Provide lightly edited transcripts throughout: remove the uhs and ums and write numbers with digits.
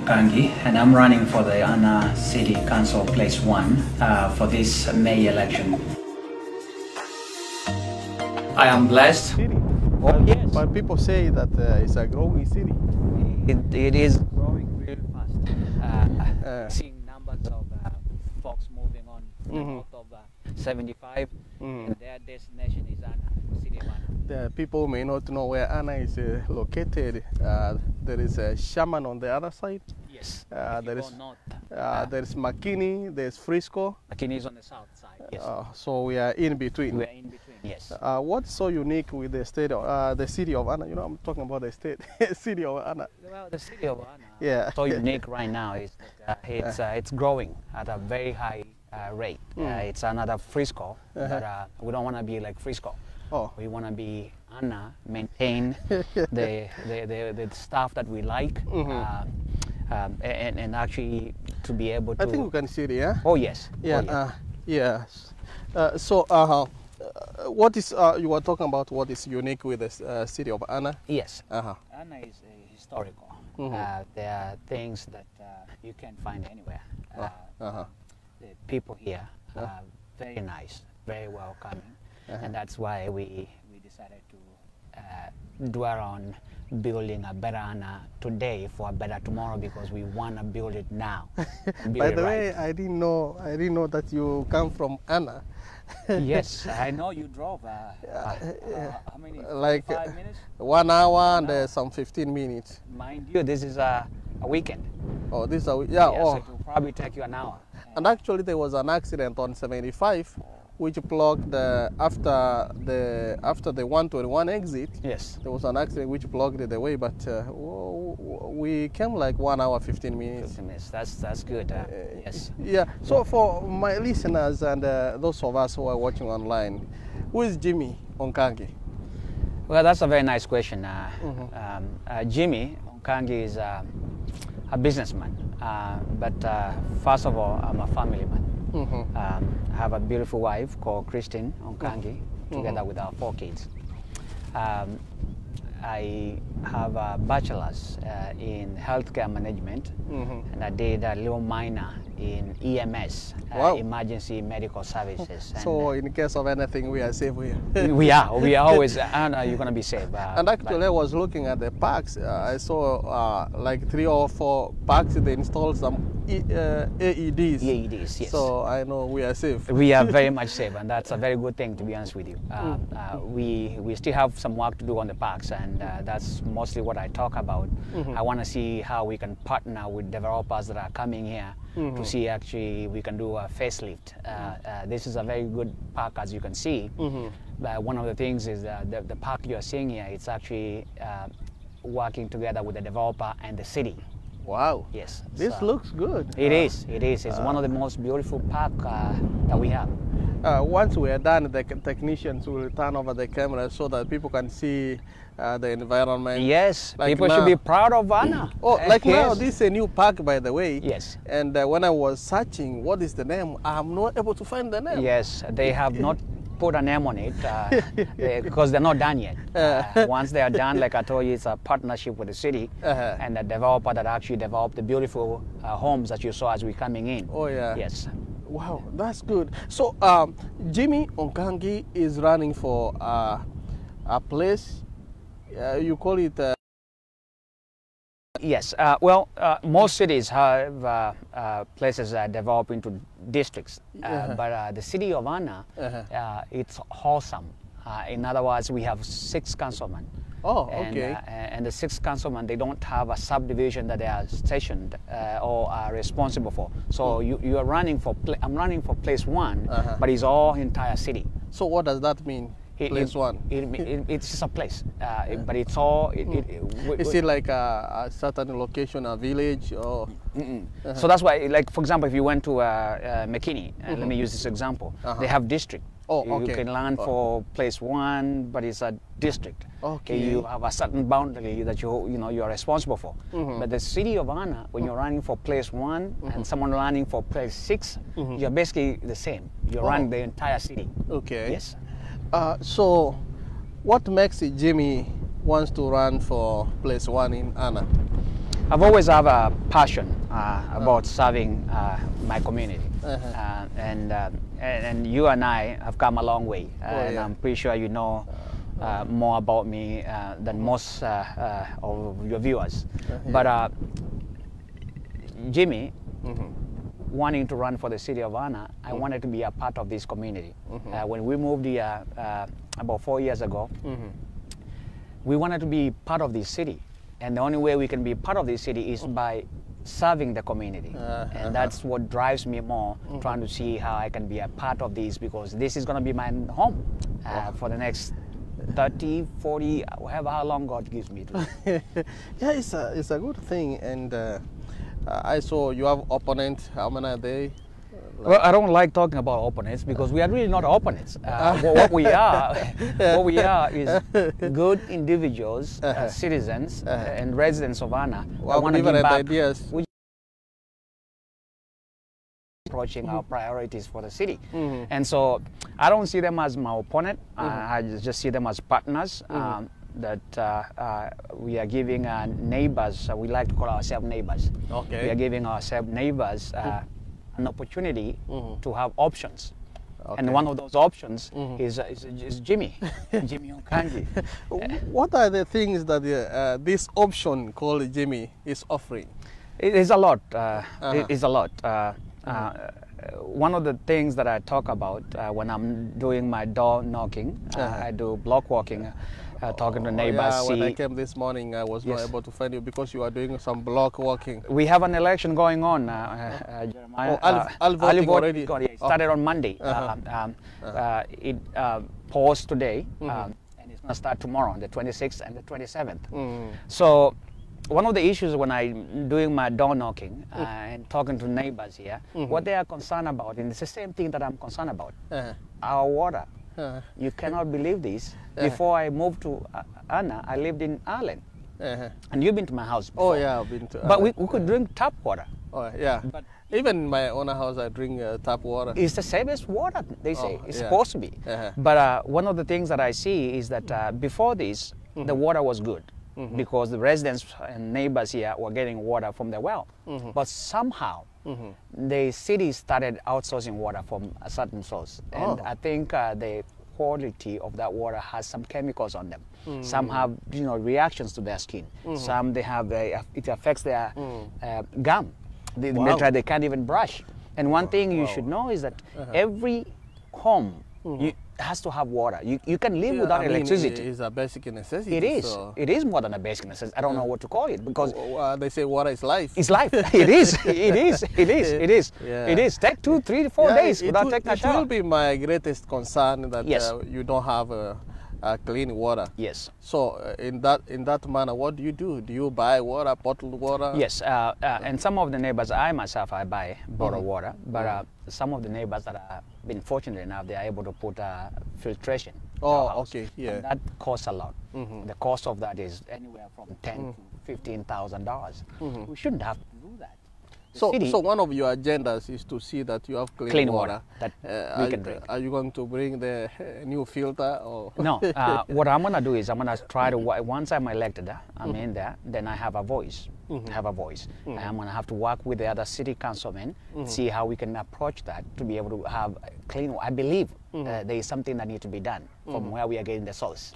Onkangi, and I'm running for the Anna City Council Place 1 for this May election. I am blessed. City. Oh, yes. But people say that it's a growing city. It is growing really fast. Seeing numbers of folks moving on north of 75, and their destination is Anna, city of Anna. The people may not know where Anna is located. There is a shaman on the other side. Yes. There is McKinney, there's Frisco. McKinney is on the south side. Yes. So we are in between. We are in between. Yes. What's so unique with the state of the city of Anna? You know, I'm talking about the state, city of Anna. Well, the city of Anna. Yeah. So unique right now is that it's growing at a very high rate. It's another Frisco, but we don't want to be like Frisco. Oh. We want to be Anna, maintain the stuff that we like, and actually to be able to. I think we can see it, yeah. Oh yes. Yeah. Oh, yes. What is you were talking about? What is unique with the city of Anna? Yes. Anna is historical. There are things that you can't find anywhere. The people here are very nice, very welcoming, and that's why we decided to dwell on building a better Anna today for a better tomorrow, because we want to build it now. By the way, I didn't know that you come from Anna. Yes, I know you drove. How many? Like 5 minutes? 1 hour and some 15 minutes. Mind you, this is a weekend. Oh, this is a So it will probably take you an hour. And actually, there was an accident on 75, which blocked after the 121 exit. Yes. There was an accident which blocked the way, but we came like 1 hour 15 minutes. 15 minutes. That's good. Yes. Yeah. So for my listeners and those of us who are watching online, who is Jimmy Onkangi? Well, that's a very nice question. Jimmy Onkangi is a businessman, but first of all, I'm a family man. I have a beautiful wife called Christine Onkangi, together with our 4 kids. I have a bachelor's in healthcare management, and I did a little minor in EMS, emergency medical services. So in case of anything, we are safe here. we are always, and you're going to be safe. And actually, I was looking at the parks. I saw like 3 or 4 parks. They installed some AEDs. AEDs, yes. So I know we are safe. We are very much safe, and that's a very good thing, to be honest with you. We still have some work to do on the parks, and that's mostly what I talk about. I want to see how we can partner with developers that are coming here to see actually we can do a facelift. This is a very good park, as you can see. But one of the things is the park you're seeing here, it's actually working together with the developer and the city. Wow. Yes. This looks good. It is. It's one of the most beautiful parks that we have. Once we are done, the technicians will turn over the camera so that people can see the environment. Yes, like people now, should be proud of Anna. Oh, like yes. now, this is a new park, by the way. Yes. And when I was searching, what is the name? I'm not able to find the name. Yes, they have not put a name on it because they're not done yet. Once they are done, like I told you, it's a partnership with the city and the developer that actually developed the beautiful homes that you saw as we're coming in. Oh, yeah. Yes. Wow, that's good. So, Jimmy Onkangi is running for a place, you call it... Yes, most cities have places that develop into districts, but the city of Anna, it's wholesome. In other words, we have 6 councilmen. Oh, okay. And the 6 councilmen, they don't have a subdivision that they are stationed or are responsible for. So you are running for, I'm running for place 1, but it's all entire city. So what does that mean? Place 1. It's just a place, but it's all. Is it like a certain location, a village, or? So that's why, like for example, if you went to McKinney, let me use this example. They have district. Oh, okay. You can land for place 1, but it's a district. Okay. You have a certain boundary that you are responsible for. But the city of Anna, when you're running for place 1 and someone running for place 6, you're basically the same. You're running the entire city. Okay. Yes. So, what makes Jimmy wants to run for place 1 in Anna? I've always have a passion about serving my community, and you and I have come a long way, and I'm pretty sure you know more about me than most of your viewers. But Jimmy, wanting to run for the city of Anna, I wanted to be a part of this community. When we moved here about 4 years ago, we wanted to be part of this city. And the only way we can be part of this city is by serving the community. And that's what drives me more, trying to see how I can be a part of this, because this is going to be my home for the next 30, 40, however how long God gives me to. Yeah, it's a good thing. And I saw you have opponents. How many are they? Well, I don't like talking about opponents because we are really not opponents. What we are is good individuals, citizens, and residents of Anna. I want to give back ideas. Approaching our priorities for the city, and so I don't see them as my opponent. I just see them as partners. That we are giving neighbors. We like to call ourselves neighbors. Okay. We are giving ourselves neighbors an opportunity to have options. And one of those options is Jimmy, Jimmy Onkangi. What are the things that this option called Jimmy is offering? It is a lot. It is a lot. One of the things that I talk about when I'm doing my door knocking, I do block walking, talking to neighbors. Yeah, when I came this morning, I was not able to find you because you are doing some block walking. We have an election going on, Jeremiah. Voting already? It started on Monday. It paused today, and it's going to start tomorrow, on the 26th and the 27th. So one of the issues when I'm doing my door knocking and talking to neighbors here, what they are concerned about, and it's the same thing that I'm concerned about, our water. You cannot believe this. Before I moved to Anna, I lived in Ireland. And you've been to my house before. Oh yeah, I've been to But we could drink tap water. Oh yeah. But even in my own house, I drink tap water. It's the safest water, they say. It's supposed to be. But one of the things that I see is that before this, the water was good. Because the residents and neighbors here were getting water from the well. But somehow, the city started outsourcing water from a certain source. And I think the quality of that water has some chemicals on them. Some have, reactions to their skin. Some they have, it affects their gum. They can't even brush. And one thing you should know is that every home has to have water. You can live without electricity. It's a basic necessity. It is. So. It is more than a basic necessity. I don't know what to call it because they say water is life. It's life. It is. It is. It is. It is. Yeah. It is. Take 2, 3, 4 days without taking a shower. It will be my greatest concern that you don't have clean water. Yes. So in that manner, what do you do? Do you buy water, bottled water? Yes. And some of the neighbors, I myself, I buy bottled water. But some of the neighbors that have been fortunate enough, they are able to put filtration. Oh, okay. Yeah. And that costs a lot. The cost of that is anywhere from $10,000 to $15,000. We shouldn't have to do that. So one of your agendas is to see that you have clean water that we can drink. Are you going to bring the new filter? Or? No. What I'm going to do is I'm going to try to, once I'm elected, I'm in there, then I have a voice. I'm going to have to work with the other city councilmen, see how we can approach that to be able to have clean water. I believe there is something that needs to be done from where we are getting the source.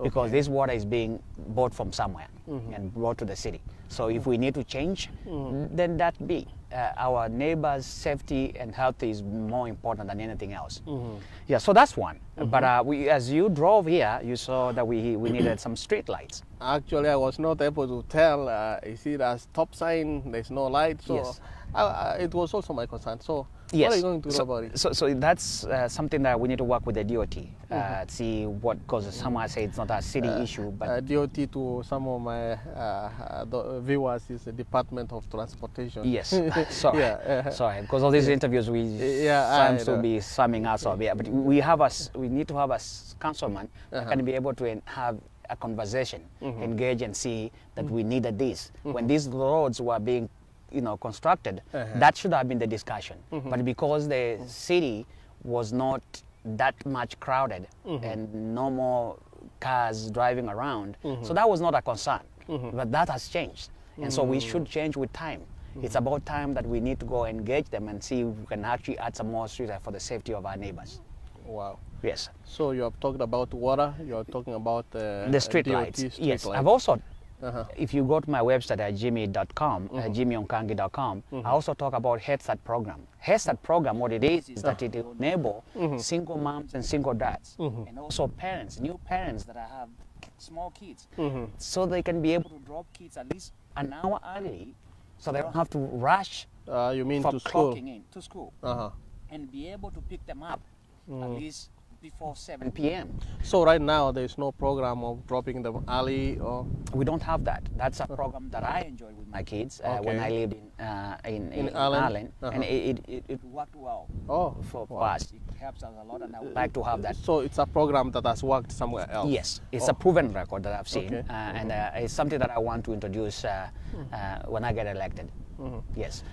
Because this water is being bought from somewhere and brought to the city. So if we need to change, then that be. Our neighbors' safety and health is more important than anything else. Yeah, so that's one. But as you drove here, you saw that we needed some street lights. Actually, I was not able to tell. You see, there's stop sign, there's no light. So it was also my concern. So what are you going to do about it? So that's something that we need to work with the DOT, see what, because some might say it's not a city issue. But DOT to some of my viewers is the Department of Transportation. Yes, sorry. Sorry, because of these interviews we seem to be summing us up. Yeah, but we need to have a councilman that can be able to have a conversation, engage and see that we needed this. When these roads were being constructed, that should have been the discussion. But because the city was not that much crowded and no more cars driving around, so that was not a concern. But that has changed. And so we should change with time. It's about time that we need to go engage them and see if we can actually add some more street light for the safety of our neighbors. Wow. Yes. So you have talked about water, you are talking about the street DOT lights. street Yes. lights. I've also, if you go to my website at jimmy.com, jimmyonkangi.com, I also talk about Head Start program. Head Start program, what it is that it will enable single moms and single dads, and also parents, new parents that have small kids, so they can be able to drop kids at least an hour early, so they don't have to rush You mean for to school? clocking in to school, and be able to pick them up at least before 7 p.m. So right now there is no program of dropping them early, or We don't have that. That's a program that I enjoyed with my kids when I lived in Ireland, and it worked well for us. It helps us a lot, and I would like to have that. so it's a program that has worked somewhere else. Yes, it's a proven record that I've seen, and it's something that I want to introduce when I get elected. Yes.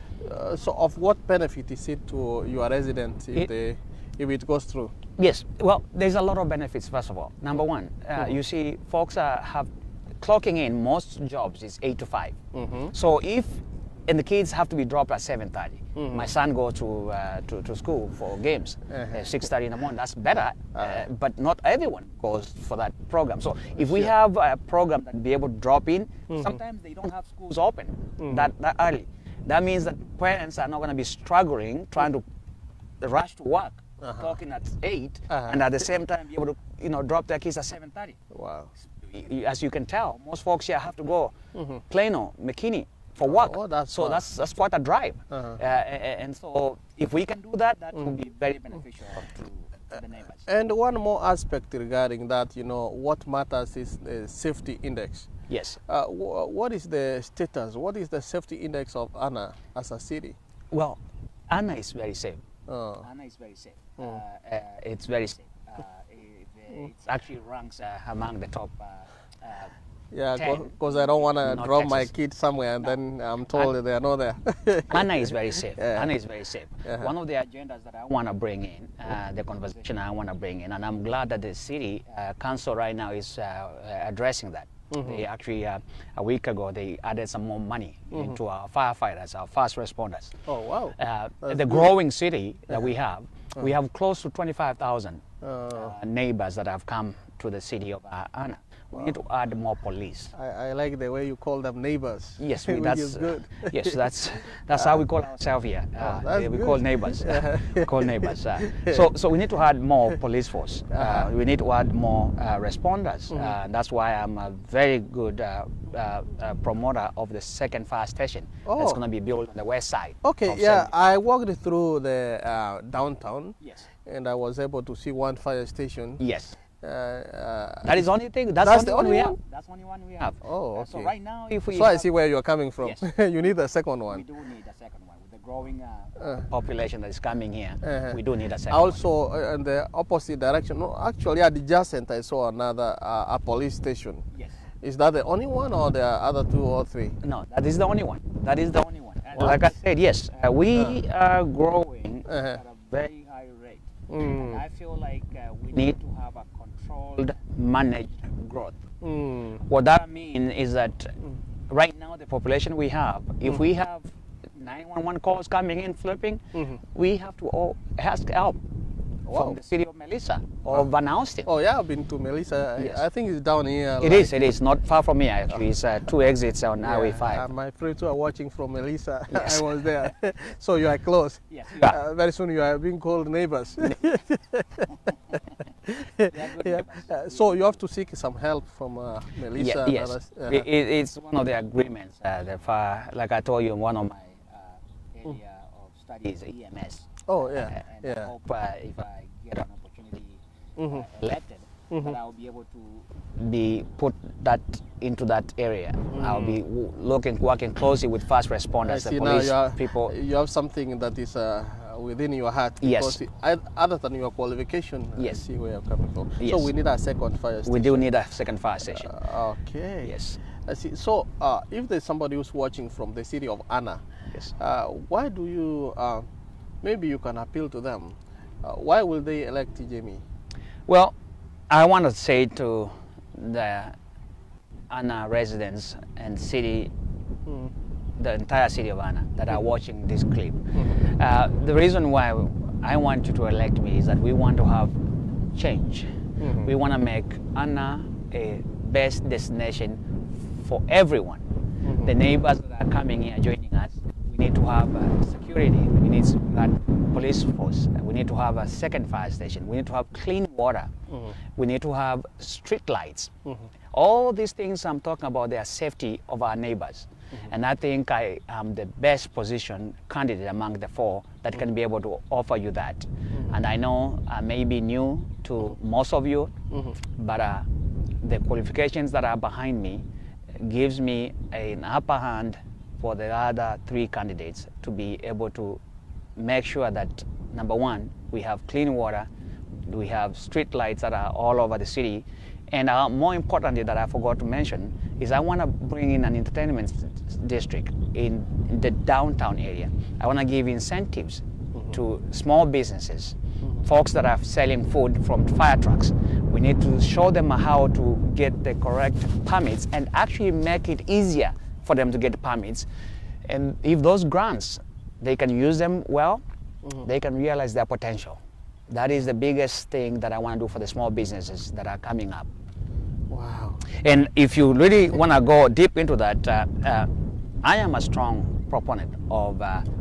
So of what benefit is it to your residents if it goes through? Yes, well, there's a lot of benefits, first of all. Number one, you see, folks have clocking in, most jobs is 8 to 5. So and the kids have to be dropped at 7:30. My son goes to school for games at 6:30 in the morning. That's better, but not everyone goes for that program. So if we have a program that be able to drop in, sometimes they don't have schools open that early. That means that parents are not going to be struggling trying to rush to work, clocking at 8, and at the same time be able to drop their kids at 7:30. Wow. As you can tell, most folks here have to go Plano, McKinney for work. So that's quite a drive. And so if we can do that, that will be very beneficial to the neighbors. And one more aspect regarding that, what matters is the safety index. Yes. What is the status? What is the safety index of Anna as a city? Well, Anna is very safe. Anna is very safe. It's very safe. It actually ranks among the top. Yeah, because I don't want to drop my kids somewhere and then I'm told they are not there. Anna is very safe. Anna is very safe. One of the agendas that I want to bring in, the conversation I want to bring in, and I'm glad that the city council right now is addressing that. They actually, a week ago, they added some more money into our firefighters, our first responders. Oh, wow. The growing city that we have close to 25,000 neighbors that have come to the city of Anna. We need to add more police. I like the way you call them neighbors. Yes, that's is good. Yes, that's how we call ourselves here. We call neighbors. Call neighbors. So we need to add more police force. We need to add more responders. That's why I'm a very good promoter of the second fire station that's going to be built on the west side. Okay, yeah, I walked through the downtown. Yes. And I was able to see one fire station. Yes. That is the only thing. That's the only one. That's the only one we have. Oh, okay. So right now, if we I see where you're coming from. Yes. You need a second one. We do need a second one with the growing population that is coming here. We do need a second also, one. In the opposite direction, no, actually adjacent, I saw another a police station. Yes. Is that the only one, or there are other 2 or 3? No, that is the only one. That is the only one. Like I said, yes, we are growing at a very high rate. And I feel like we need to have a controlled, managed growth. What that means is that right now the population we have, if we have 911 calls coming in flipping, we have to ask help from the city of Melissa or Van Alstyne. Oh yeah, I've been to Melissa. Yes. I think it's down here. It is not far from here actually. It's 2 exits on Highway 5. My friends who are watching from Melissa, yes. I was there. So you are close. Yes. Very soon you are being called neighbors. So you have to seek some help from Melissa. Yes. It's one of the agreements. Like I told you, one of my area of studies is EMS. Oh yeah. And I hope if I get an opportunity elected, that I'll be able to be put that into that area. I'll be working closely with first responders, the police people. You have something that is within your heart. Yes. Other than your qualification, yes. I see where you're coming from. Yes. So we need a second fire station. We do need a second fire station. Okay. Yes. I see. So if there's somebody who's watching from the city of Anna, yes. Why do you, maybe you can appeal to them, why will they elect Jamie? Well, I want to say to the Anna residents and city the entire city of Anna that are watching this clip. The reason why I want you to elect me is that we want to have change. We want to make Anna a best destination for everyone. The neighbors that are coming here joining us, we need to have security, we need that police force, we need to have a second fire station, we need to have clean water, we need to have street lights. All these things I'm talking about, they are safety of our neighbors. And I think I am the best positioned candidate among the four that can be able to offer you that. And I know I may be new to most of you, but the qualifications that are behind me gives me an upper hand for the other three candidates to be able to make sure that, number one, we have clean water, we have street lights that are all over the city, and more importantly that I forgot to mention is I want to bring in an entertainment district in the downtown area. I want to give incentives to small businesses, folks that are selling food from fire trucks. We need to show them how to get the correct permits and actually make it easier for them to get permits. And if those grants, they can use them well, they can realize their potential. That is the biggest thing that I want to do for the small businesses that are coming up. Wow. And if you really want to go deep into that, I am a strong proponent of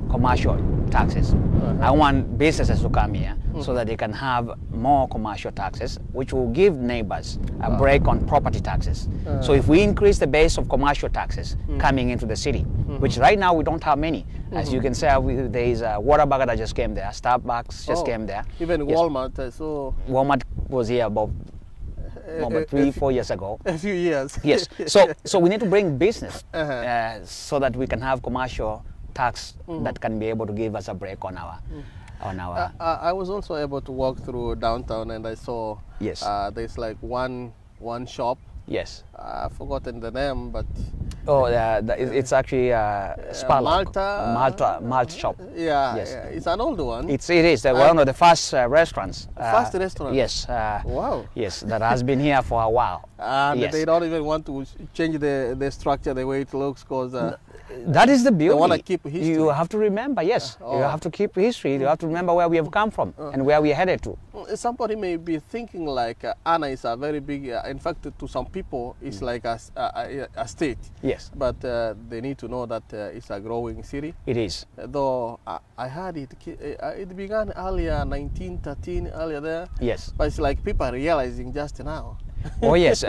commercial taxes. I want businesses to come here so that they can have more commercial taxes, which will give neighbors a break on property taxes. So if we increase the base of commercial taxes coming into the city, which right now we don't have many. As you can see, there is a Whataburger that just came there, Starbucks just came there. Even Walmart. Walmart was here about 3-4 years ago. A few years. Yes. So we need to bring business so that we can have commercial tax that can be able to give us a break on our. I was also able to walk through downtown and I saw there's like one shop. Yes. I've forgotten the name, but it's actually Malta shop. Yeah, yes. Yeah, it's an old one. It is one of the first restaurants. First restaurant. Yes. Wow. Yes, that has been here for a while. And they don't even want to change the structure the way it looks because that is the beauty. They want to keep history. You have to remember, yes. You have to keep history. You have to remember where we have come from and where we are headed to. Somebody may be thinking like Anna is a very big, in fact to some people it's like a state. Yes. But they need to know that it's a growing city. It is. Though I heard it began earlier, 1913, earlier there. Yes. But it's like people are realizing just now. Oh yes,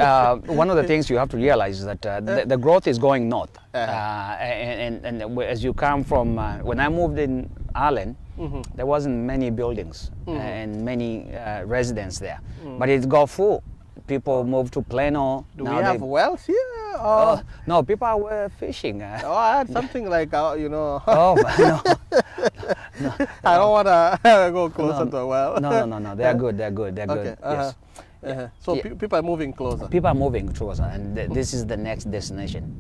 one of the things you have to realize is that the growth is going north. And as you come from, when I moved in Ireland, there wasn't many buildings and many residents there. But it got full. People moved to Plano. Do we have wells here? No, people were fishing. I had something like, you know. Oh, no. I don't want to go closer to a well. No. They're good. They're good. Okay. Yes. So people are moving closer. People are moving closer, and this is the next destination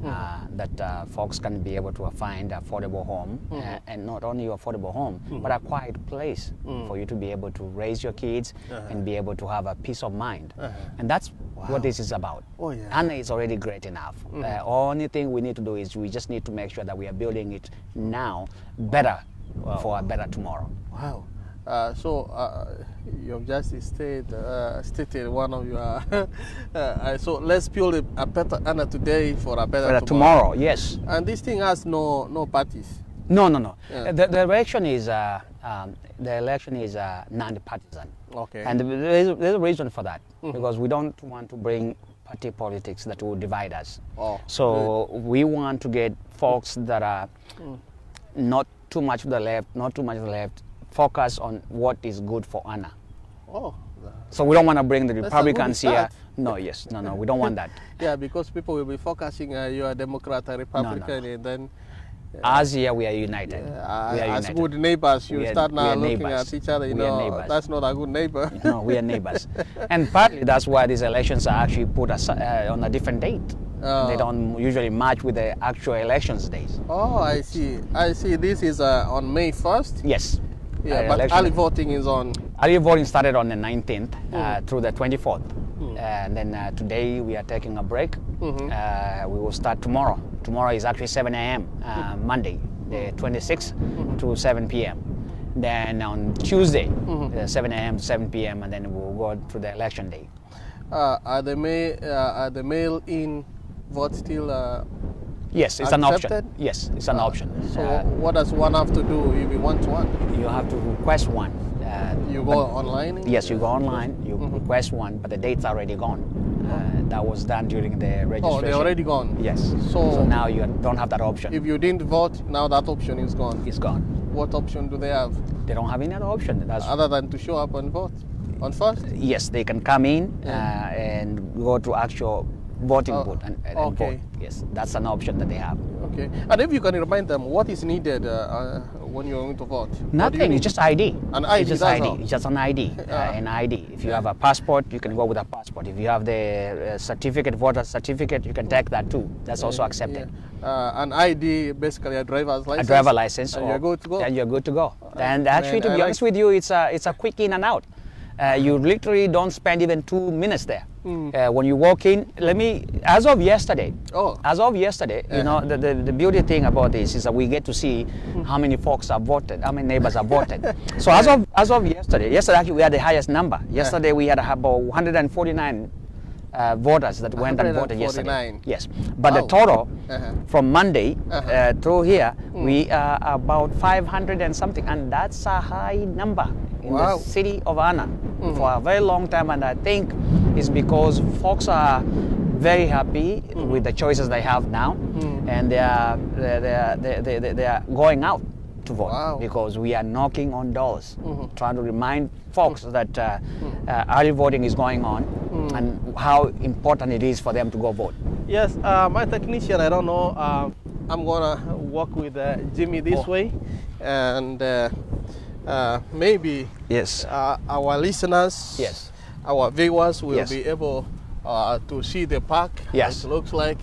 that folks can be able to find affordable home, and not only affordable home, but a quiet place for you to be able to raise your kids and be able to have a peace of mind. And that's what this is about. Oh, yeah. Anna is already great enough. Only thing we need to do is we just need to make sure that we are building it now better for a better tomorrow. Wow. So you have just stated one of your. So let's build a better Anna today for a better tomorrow. Yes. And this thing has no parties. No. Yeah. The election is non-partisan. Okay. And there's a reason for that because we don't want to bring party politics that will divide us. So we want to get folks that are not too much to the left, focus on what is good for Anna. So we don't want to bring the Republicans here. No, we don't want that. Yeah, because people will be focusing you're a Democrat, a Republican, and then... As here, we are united. As good neighbors, you start now looking at each other, you know, that's not a good neighbor. No, we are neighbors. And partly that's why these elections are actually put on a different date. They don't usually match with the actual elections days. Oh, I see. This is on May 1st? Yes. Yeah, but early voting is on... Early voting started on the 19th through the 24th. And then today we are taking a break. We will start tomorrow. Tomorrow is actually 7 a.m. Monday, the 26th to 7 p.m. Then on Tuesday, 7 a.m. to 7 p.m. and then we'll go to the election day. Are the mail-in vote still Yes, it's accepted? an option. Yes, it's an option. So what does one have to do if you want one? You have to request one. You go online? Yes, you go online, you request one, but the date's already gone. That was done during the registration. Oh, they're already gone? Yes. So now you don't have that option. If you didn't vote, now that option is gone? It's gone. What option do they have? They don't have any other option. Other than to show up and vote on first? Yes, they can come in and go to actual voting booth and vote. Yes, that's an option that they have. Okay. And if you can remind them, what is needed when you're going to vote? Nothing, it's just ID. An ID, it's just ID. It's just an ID. An ID. If you have a passport, you can go with a passport. If you have the certificate, voter certificate, you can take that too. That's also accepted. An ID, basically a driver's license? A driver license. And you're good to go? And you're good to go. And actually, to be honest with you, it's a quick in and out. You literally don't spend even 2 minutes there. When you walk in, as of yesterday, you know, the beauty thing about this is that we get to see how many folks have voted, how many neighbors have voted. So as of yesterday actually we had the highest number. Yesterday we had about 149 voters that went and voted yesterday. Yes, but the total from Monday through here, we are about 500 and something, and that's a high number in the city of Anna for a very long time. And I think it's because folks are very happy with the choices they have now, and they are going out to vote because we are knocking on doors, trying to remind folks that early voting is going on and how important it is for them to go vote. Yes, my technician, I don't know, I'm gonna work with Jimmy this way, and maybe our listeners, our viewers will be able to see the park. It looks like.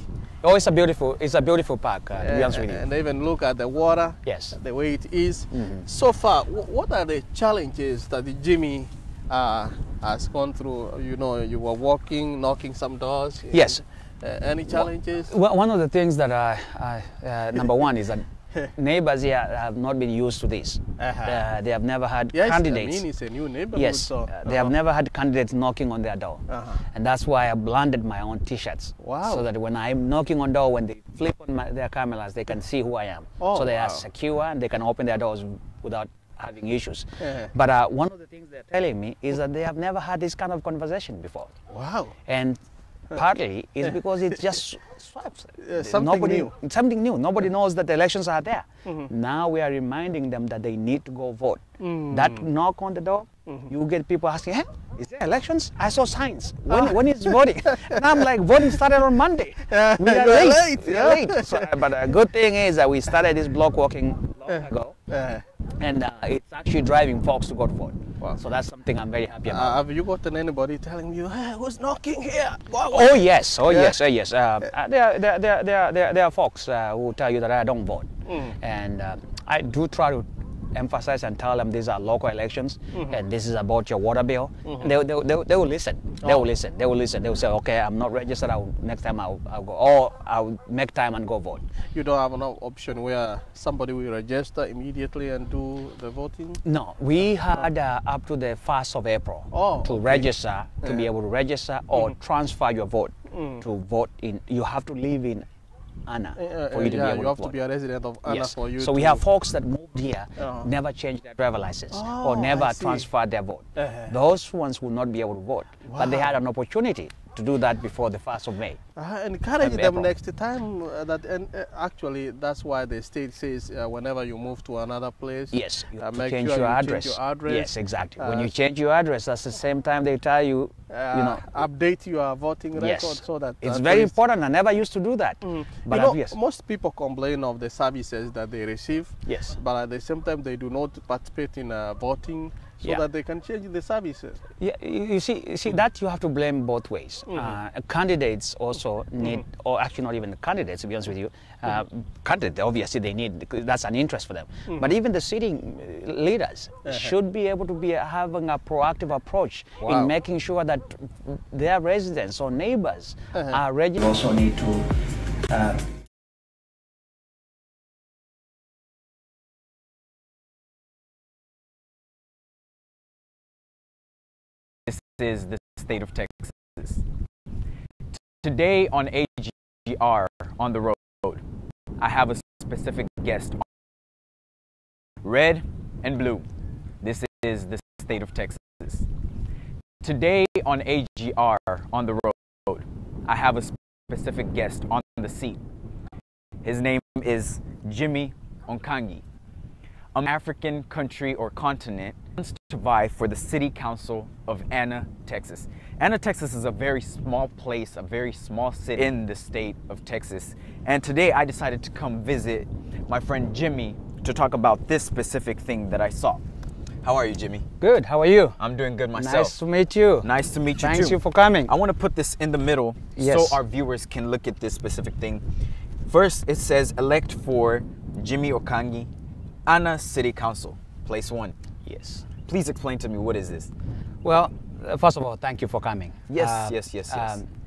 Oh, it's a beautiful park, to be honest with you. And even look at the water, the way it is. So far, what are the challenges that Jimmy has gone through? You know, you were walking, knocking some doors. Yes. Any challenges? Well, one of the things that number one is that neighbors here have not been used to this. They have never had candidates. I mean, it's a new neighborhood. Yes, so, they have never had candidates knocking on their door. And that's why I blended my own T-shirts. So that when I'm knocking on door, when they flip on their cameras, they can see who I am. So they are secure and they can open their doors without having issues. But one of the things they're telling me is that they have never had this kind of conversation before. And partly it's because it's just something new. Nobody knows that the elections are there. Now we are reminding them that they need to go vote. That knock on the door, you get people asking, hey, is there elections? I saw signs. When is voting? And I'm like, voting started on Monday. We are late. So, but a good thing is that we started this block walking long ago. And it's actually driving folks to go to vote. So that's something I'm very happy about. Have you gotten anybody telling you, hey, who's knocking here? Oh yes. There are folks who tell you that I don't vote. And I do try to emphasize and tell them these are local elections and this is about your water bill. They will listen. They will listen. They will say, okay, I'm not registered. Next time I'll go, or I'll make time and go vote. You don't have an option where somebody will register immediately and do the voting? No, we had up to the 1st of April to register, to be able to register or transfer your vote to vote in. You have to live in Anna for you to be able to vote. You have to be a resident of Anna for you. So we have folks that moved here, never changed their driver license or never transferred their vote. Those ones will not be able to vote, but they had an opportunity to do that before the 1st of May. Encourage them next time. Actually, that's why the state says whenever you move to another place, you have to change your address. Yes, exactly. When you change your address, that's the same time they tell you, update your voting record so that it's very important. I never used to do that. But most people complain of the services that they receive. But at the same time, they do not participate in voting. so that they can change the services. Yeah, you see that you have to blame both ways. Candidates also need, or actually not even the candidates, to be honest with you. Candidates, obviously, they need, that's an interest for them. But even the sitting leaders should be able to be having a proactive approach in making sure that their residents or neighbors are ready. Also need to This is the state of Texas. Today on AGR on the road, I have a specific guest. Red and blue. This is the state of Texas. Today on AGR on the road, I have a specific guest on the seat. His name is Jimmy Onkangi. An African country or continent wants to vie for the city council of Anna, Texas. Anna, Texas is a very small place, a very small city in the state of Texas. And today I decided to come visit my friend Jimmy to talk about this specific thing that I saw. How are you, Jimmy? Good, how are you? I'm doing good myself. Nice to meet you. Nice to meet you too. Thanks you for coming. I want to put this in the middle so our viewers can look at this specific thing. First, it says elect for Jimmy Onkangi, Anna City Council, place 1. Yes. Please explain to me, what is this? Well, first of all, thank you for coming. Yes, yes.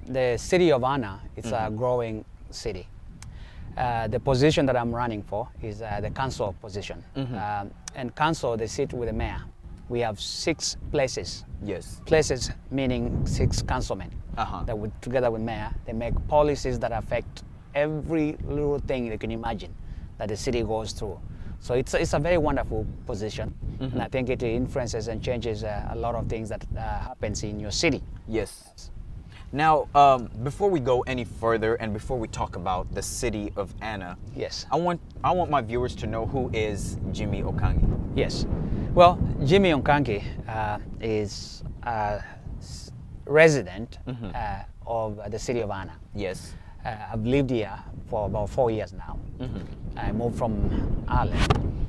The city of Anna, it's a growing city. The position that I'm running for is the council position. And council, they sit with the mayor. We have 6 places. Yes. Places meaning 6 councilmen that would, together with mayor, they make policies that affect every little thing you can imagine that the city goes through. So it's a very wonderful position, and I think it influences and changes a lot of things that happens in your city. Yes. Now, before we go any further and before we talk about the city of Anna, I want my viewers to know, who is Jimmy Onkangi? Yes. Well, Jimmy Onkangi is a resident of the city of Anna. Yes. I've lived here for about 4 years now. I moved from Ireland.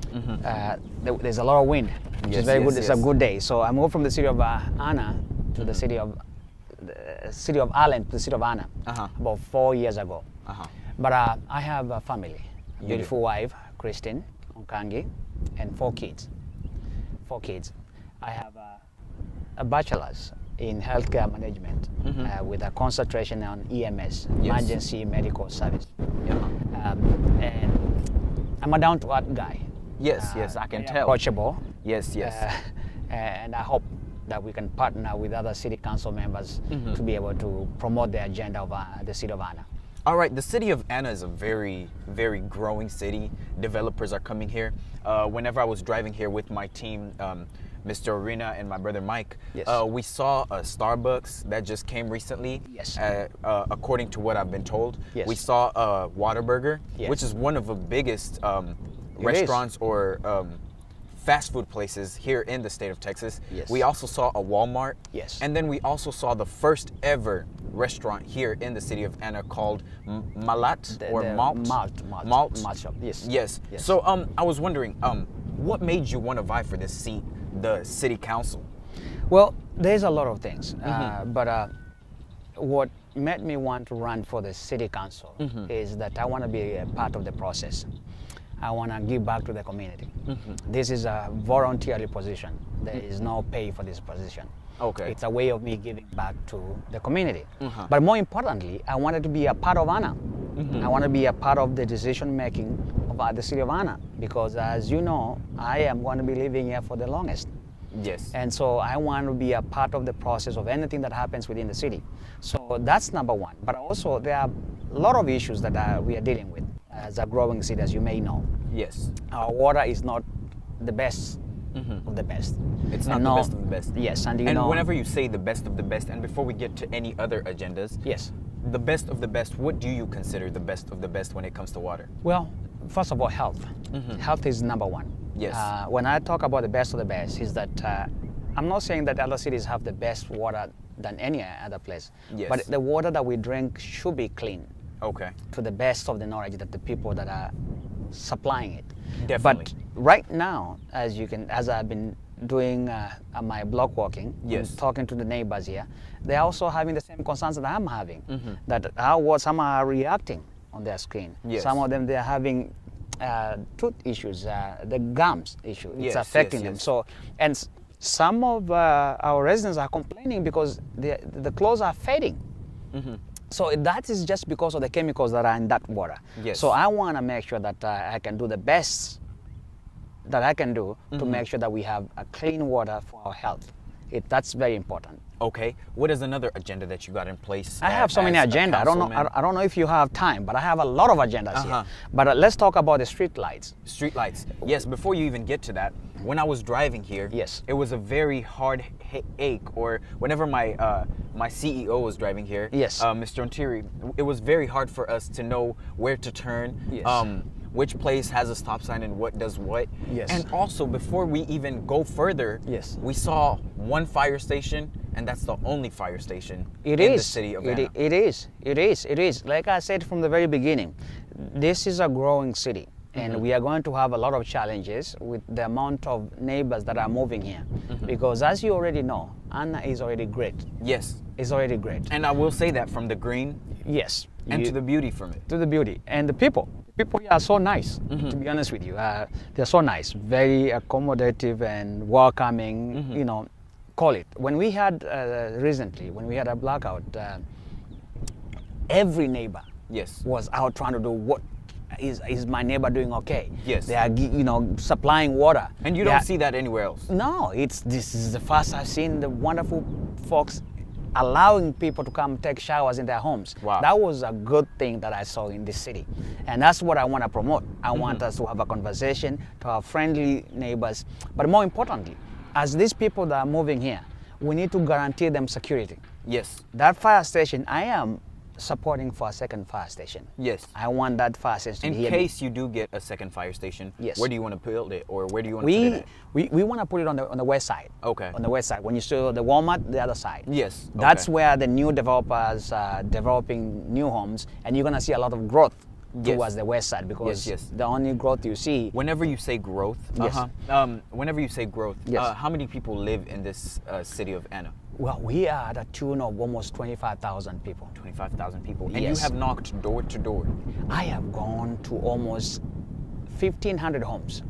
There's a lot of wind, which is very good. It's a good day. So I moved from the city of Anna to the city of Ireland to the city of Anna about 4 years ago. But I have a family, beautiful wife, Christine Onkangi, and 4 kids. 4 kids. I have a bachelor's in healthcare management with a concentration on EMS, emergency medical service. And I'm a down-to-earth guy. Yes, I can tell. Approachable. Yes. And I hope that we can partner with other city council members to be able to promote the agenda of the city of Anna. All right, the city of Anna is a very, very growing city. Developers are coming here. Whenever I was driving here with my team, Mr. Arena and my brother Mike, we saw a Starbucks that just came recently. According to what I've been told. We saw a Whataburger, which is one of the biggest restaurants or fast food places here in the state of Texas. We also saw a Walmart. And then we also saw the first ever restaurant here in the city of Anna called Malt Shop. Yes. So I was wondering, what made you want to vie for this seat, the city council? Well, there's a lot of things, but what made me want to run for the city council is that I want to be a part of the process. I want to give back to the community. This is a voluntarily position. There is no pay for this position. It's a way of me giving back to the community. But more importantly, I wanted to be a part of Anna. I want to be a part of the decision making of the city of Anna, because as you know, I am going to be living here for the longest. And so I want to be a part of the process of anything that happens within the city. So that's number one. But also there are a lot of issues that we are dealing with as a growing city, as you may know. Our water is not the best of the best. It's not the best of the best. And whenever you say the best of the best, and before we get to any other agendas, the best of the best, what do you consider the best of the best when it comes to water? Well, first of all, health. Health is number one. When I talk about the best of the best, is that I'm not saying that other cities have the best water than any other place, but the water that we drink should be clean. To the best of the knowledge that the people that are supplying it. But right now, as I've been doing my block walking, talking to the neighbors here, they're also having the same concerns that I'm having. That how some are reacting on their screen. Some of them, they're having tooth issues, the gums issue. It's affecting them. So, and some of our residents are complaining because the clothes are fading. So that is just because of the chemicals that are in that water. So I want to make sure that I can do the best that I can do to make sure that we have a clean water for our health. That's very important. Okay. What is another agenda that you got in place? I have so many agendas. I don't know if you have time, but I have a lot of agendas here. But let's talk about the street lights. Street lights. Yes. Before you even get to that, when I was driving here, it was a very hard ache. Or whenever my CEO was driving here, Mr. Ontiri, it was very hard for us to know where to turn. Which place has a stop sign and what does what. And also, before we even go further, we saw one fire station, and that's the only fire station in the city of Anna. It is. Like I said from the very beginning, this is a growing city, and we are going to have a lot of challenges with the amount of neighbors that are moving here. Because as you already know, Anna is already great. It's already great. And I will say that from the green, and to the beauty from it. To the beauty. And the people here are so nice, to be honest with you. They're so nice, very accommodative and welcoming, you know, call it. When we had, recently, when we had a blackout, every neighbor was out trying to do what is my neighbor doing okay. They are, you know, supplying water. And you don't see that anywhere else? No, this is the first I've seen the wonderful folks allowing people to come take showers in their homes. That was a good thing that I saw in this city. And that's what I want to promote. I want us to have a conversation, to have friendly neighbors. But more importantly, as these people that are moving here, we need to guarantee them security. That fire station, I am supporting for a second fire station. I want that fire station in case you do get a second fire station. Where do you want to build it, or where do you want to put it? We want to put it on the west side. On the west side. When you see the Walmart, the other side. That's where the new developers are developing new homes, and you're going to see a lot of growth towards the west side, because the only growth you see. Whenever you say growth, whenever you say growth, how many people live in this city of Anna? Well, we are at a tune of almost 25,000 people. 25,000 people. And you have knocked door to door? I have gone to almost 1,500 homes.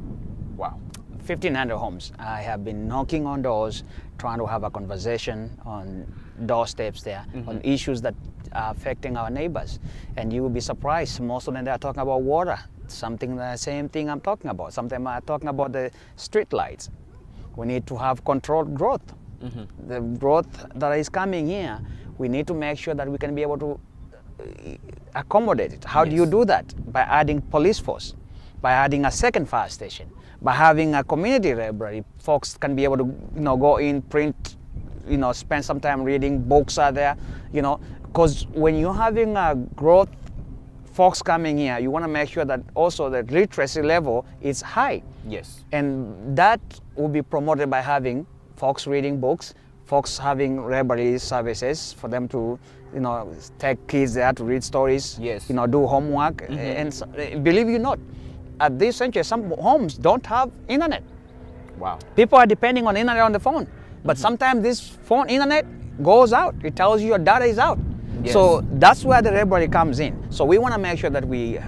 Wow. 1,500 homes. I have been knocking on doors, trying to have a conversation on doorsteps there, on issues that are affecting our neighbors. And you will be surprised, most of them they are talking about water. Something the same thing I'm talking about. Some of them are talking about the street lights. We need to have controlled growth. The growth that is coming here, we need to make sure that we can be able to accommodate it. How do you do that? By adding police force, by adding a second fire station, by having a community library. Folks can be able to, you know, go in, print, you know, spend some time reading books are there, you know, because when you're having a growth, folks coming here, you want to make sure that also the literacy level is high. And that will be promoted by having folks reading books, folks having library services for them to, you know, take kids there to read stories, you know, do homework. And so, believe you not, at this century, some homes don't have internet. People are depending on internet on the phone. But sometimes this phone internet goes out. It tells you your data is out. So that's where the library comes in. So we want to make sure that we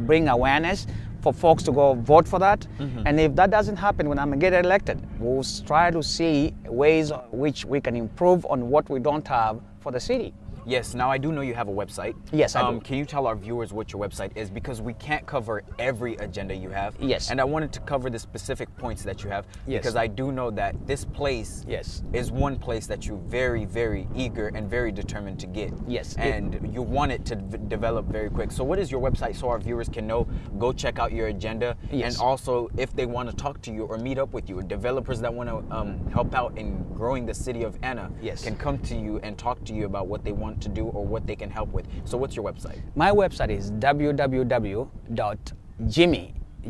bring awareness for folks to go vote for that. And if that doesn't happen when I'm get elected, we'll try to see ways which we can improve on what we don't have for the city. Yes, now I do know you have a website. Yes, I do. Can you tell our viewers what your website is? Because we can't cover every agenda you have. Yes. And I wanted to cover the specific points that you have. Yes. Because I do know that this place is one place that you're very, very eager and very determined to get. Yes. And you want it to develop very quick. So what is your website so our viewers can know, go check out your agenda? Yes. And also if they want to talk to you or meet up with you, developers that want to help out in growing the city of Anna can come to you and talk to you about what they want to do or what they can help with. So what's your website? My website is www.jimmy,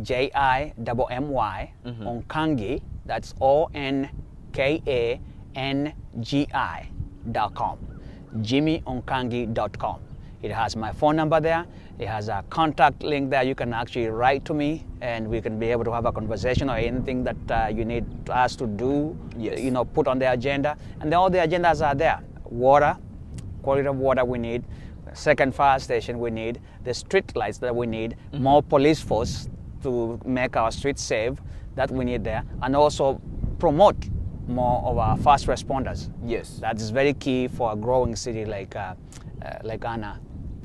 Jimmy, Onkangi, that's ONKANGI.com, jimmyonkangi.com. It has my phone number there. It has a contact link there. You can actually write to me, and we can be able to have a conversation or anything that you need us to do, you know, put on the agenda. And then all the agendas are there. Water, quality of water we need. Second fire station we need. The street lights that we need. More police force to make our streets safe, that we need there. And also promote more of our fast responders. Yes. That is very key for a growing city like Ghana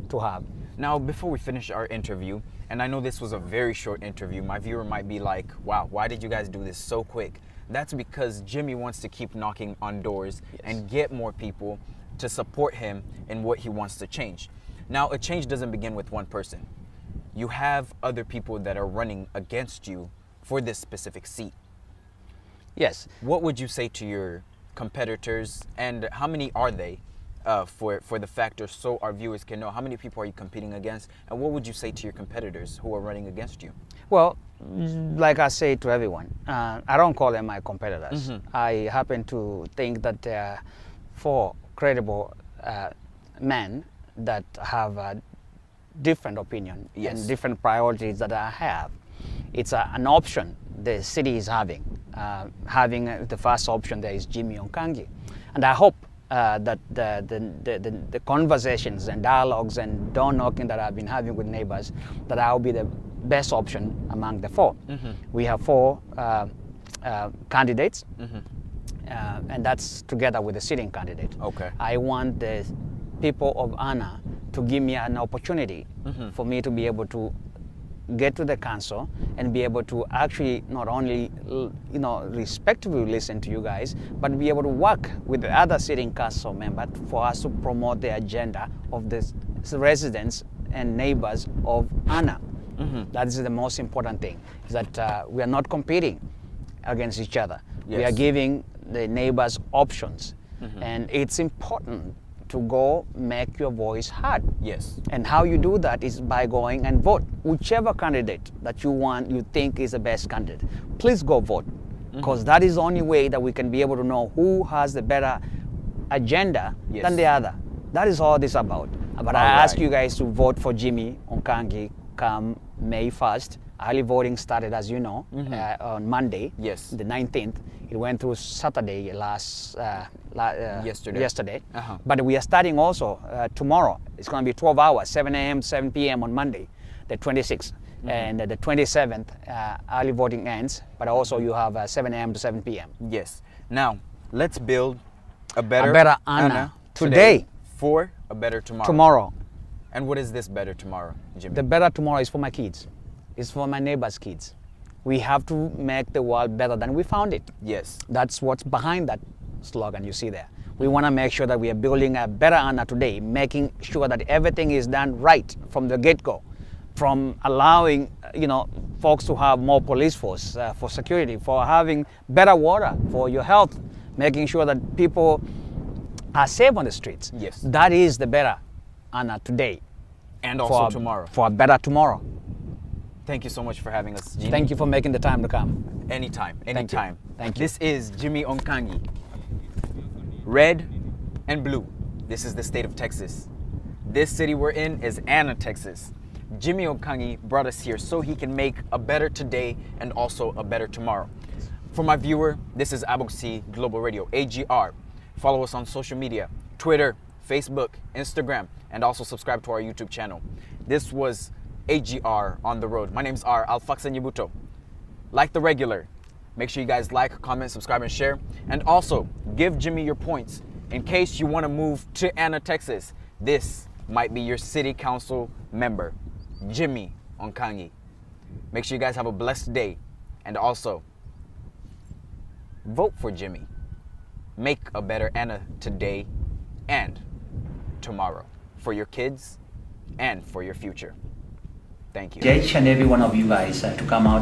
to have. Now, before we finish our interview, and I know this was a very short interview, my viewer might be like, wow, why did you guys do this so quick? That's because Jimmy wants to keep knocking on doors and get more people to support him in what he wants to change. Now, a change doesn't begin with one person. You have other people that are running against you for this specific seat. Yes. What would you say to your competitors, and how many are they for the factor, so our viewers can know how many people are you competing against, and what would you say to your competitors who are running against you? Well, like I say to everyone, I don't call them my competitors. I happen to think that there are 4 credible men that have a different opinion and different priorities that I have. It's an option the city is having. The first option there is Jimmy Onkangi. And I hope that the conversations and dialogues and door knocking that I've been having with neighbors, that I'll be the best option among the 4. We have 4 candidates, and that's together with the sitting candidate. Okay. I want the people of Anna to give me an opportunity for me to be able to get to the council and be able to actually not only, you know, respectfully listen to you guys, but be able to work with the other sitting council members for us to promote the agenda of the residents and neighbors of Anna. That is the most important thing, is that we are not competing against each other. We are giving the neighbors options. And it's important to go make your voice heard. Yes. And how you do that is by going and vote. Whichever candidate that you think is the best candidate, please go vote. Because that is the only way that we can be able to know who has the better agenda than the other. That is all this about. But I ask you guys to vote for Jimmy Onkangi come May 1st. Early voting started, as you know, on Monday, the 19th. It went through Saturday yesterday. But we are starting also tomorrow. It's going to be 12 hours, 7 a.m. to 7 p.m. on Monday, the 26th. And the 27th, early voting ends, but also you have 7 a.m. to 7 p.m. Yes. Now, let's build a better Anna today for a better tomorrow. Tomorrow. And what is this better tomorrow, Jimmy? The better tomorrow is for my kids. It's for my neighbors' kids. We have to make the world better than we found it. Yes. That's what's behind that slogan you see there. We want to make sure that we are building a better Anna today, making sure that everything is done right from the get-go, from allowing, you know, folks to have more police force for security, for having better water for your health, making sure that people are safe on the streets. Yes. That is the better Anna today. And also tomorrow. For a better tomorrow. Thank you so much for having us, Jimmy. Thank you for making the time to come. Anytime. Thank you. This is Jimmy Onkangi. Red and blue. This is the state of Texas. This city we're in is Anna, Texas. Jimmy Onkangi brought us here so he can make a better today and also a better tomorrow. For my viewer, this is Aboxy Global Radio, AGR. Follow us on social media, Twitter, Facebook, Instagram, and also subscribe to our YouTube channel. This was AGR on the road. My name's R. Alfaxa Nyibuto. Like the regular, make sure you guys like, comment, subscribe, and share. And also, give Jimmy your points in case you want to move to Anna, Texas. This might be your city council member, Jimmy Onkangi. Make sure you guys have a blessed day. And also, vote for Jimmy. Make a better Anna today and tomorrow for your kids and for your future. Thank you. Each and every one of you guys to come out